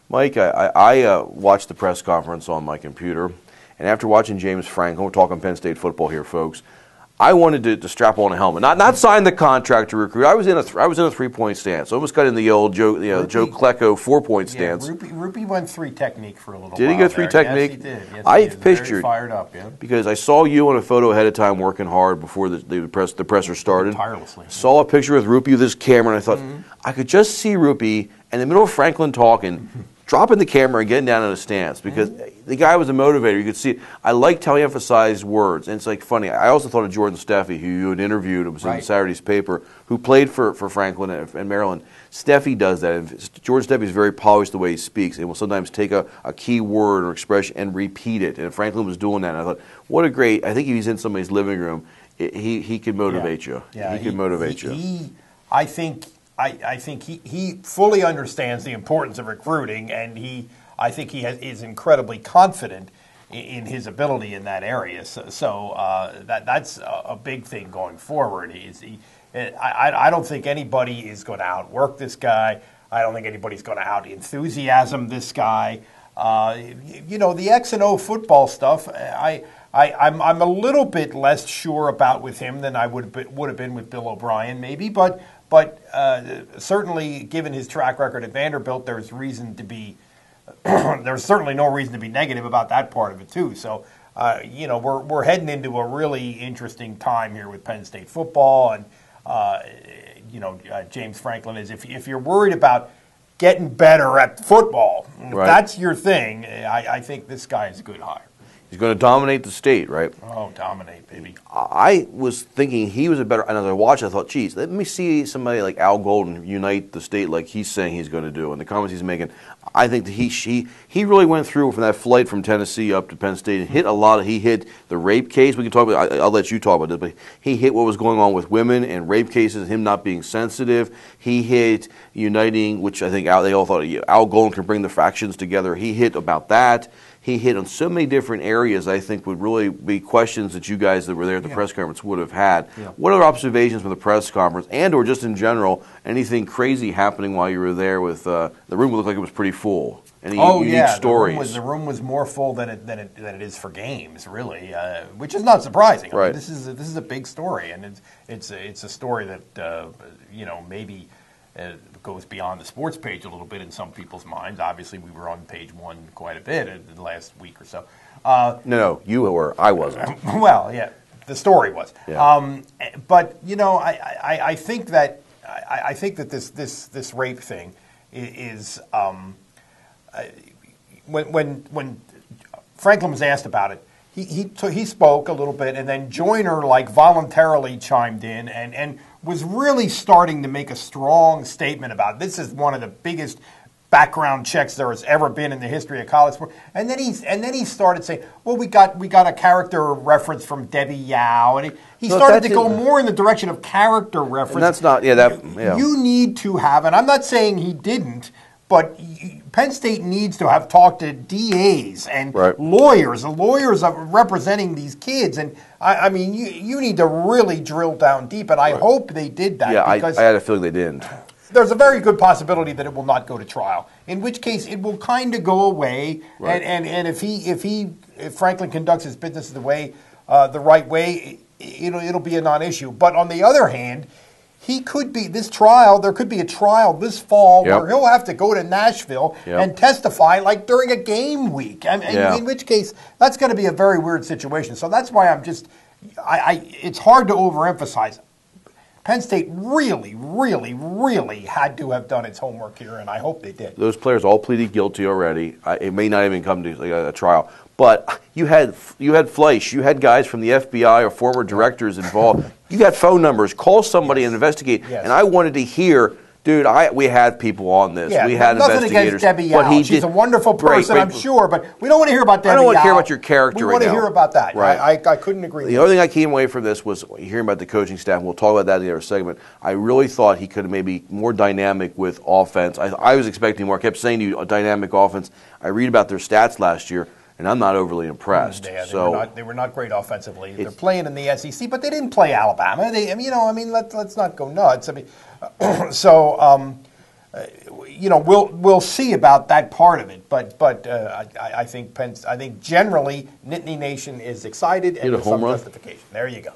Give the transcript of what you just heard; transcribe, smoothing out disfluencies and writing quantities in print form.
Mike, I watched the press conference on my computer, and after watching James Franklin, we're talking Penn State football here, folks. I wanted to strap on a helmet, not sign the contract to recruit. I was in a 3-point stance. Almost got in the old Joe Klecko 4-point stance. Rupee went 3 technique for a little while. Did he go 3 technique? Yes, he did. Yes, I he did. pictured Very fired up, yeah. because I saw you on a photo ahead of time working hard before the presser started. Tirelessly. Saw a picture with Rupee with his camera, and I thought I could just see Rupee in the middle of Franklin talking. Dropping the camera and getting down in a stance because the guy was a motivator. You could see it. I liked how he emphasized words. And it's like funny. I also thought of Jordan Steffi, who you had interviewed. It was in Saturday's paper, who played for Franklin and Maryland. Steffi does that. And Jordan Steffi is very polished the way he speaks. And will sometimes take a key word or expression and repeat it. And Franklin was doing that. And I thought, what a great, I think if he's in somebody's living room, he could motivate you. Yeah, he could motivate you. I think he fully understands the importance of recruiting, and I think he is incredibly confident in his ability in that area. So that's a big thing going forward. I don't think anybody is going to outwork this guy. I don't think anybody's going to out-enthusiasm this guy. The X and O football stuff, I'm a little bit less sure about with him than I would have been with Bill O'Brien, maybe, but certainly, given his track record at Vanderbilt, there's reason to be. There's certainly no reason to be negative about that part of it too. So, we're heading into a really interesting time here with Penn State football, and James Franklin is. If you're worried about getting better at football, if that's your thing, I think this guy is a good hire. He's going to dominate the state, right? Oh, dominate, baby. I was thinking he was a better, and as I watched, I thought, geez, let me see somebody like Al Golden unite the state like he's saying he's going to do. And the comments he's making, I think that he really went through from that flight from Tennessee up to Penn State and he hit the rape case. We can talk about, I'll let you talk about this, but he hit what was going on with women and rape cases, him not being sensitive. He hit uniting, which I think they all thought Al Golden could bring the factions together. He hit about that. He hit on so many different areas I think would really be questions that you guys that were there at the press conference would have had. Yeah. What other observations from the press conference and or just in general, anything crazy happening while you were there with the room looked like it was pretty full. Any unique stories? The room was more full than it is for games, really, which is not surprising. I mean, this is a big story, and it's a story that maybe goes beyond the sports page a little bit in some people's minds. Obviously, we were on page 1 quite a bit in the last week or so. No, you were. I wasn't. Well, yeah, the story was. Yeah. But I think that this rape thing is when Franklin was asked about it, he spoke a little bit, and then Joyner voluntarily chimed in and was really starting to make a strong statement about this is one of the biggest background checks there has ever been in the history of college sport. And then he started saying, well, we got a character reference from Debbie Yao, and he started to go more in the direction of character reference. And that's not You need to have, and I'm not saying he didn't, but Penn State needs to have talked to DAs and lawyers. The lawyers are representing these kids, and I mean, you need to really drill down deep, and I hope they did that. Yeah, because I had a feeling they didn't. There's a very good possibility that it will not go to trial, in which case it will kind of go away. Right. And if Franklin conducts his business the right way, it'll be a non-issue. But on the other hand, there could be a trial this fall where he'll have to go to Nashville and testify during a game week. In which case, that's going to be a very weird situation. So that's why it's hard to overemphasize. Penn State really, really, really had to have done its homework here, and I hope they did. Those players all pleaded guilty already. It may not even come to a trial. But you had Fleisch, you had guys from the FBI or former directors involved. You got phone numbers. Call somebody and investigate. Yes. And I wanted to hear, dude, we had people on this. Yeah, we had nothing investigators. Against Debbie Yao. She's a wonderful person, I'm sure, but we don't want to hear about Debbie Yao. I don't want to hear about your character right now. We want to hear about that. Right. I couldn't agree with The other thing I came away from this was hearing about the coaching staff, and we'll talk about that in the other segment. I really thought he could have maybe more dynamic with offense. I was expecting more. I kept saying to you, a dynamic offense. I read about their stats last year, and I'm not overly impressed. They were not great offensively. They're playing in the SEC, but they didn't play Alabama. Let's not go nuts. we'll see about that part of it. But I think generally Nittany Nation is excited and Hit a there's some home run. justification. There you go.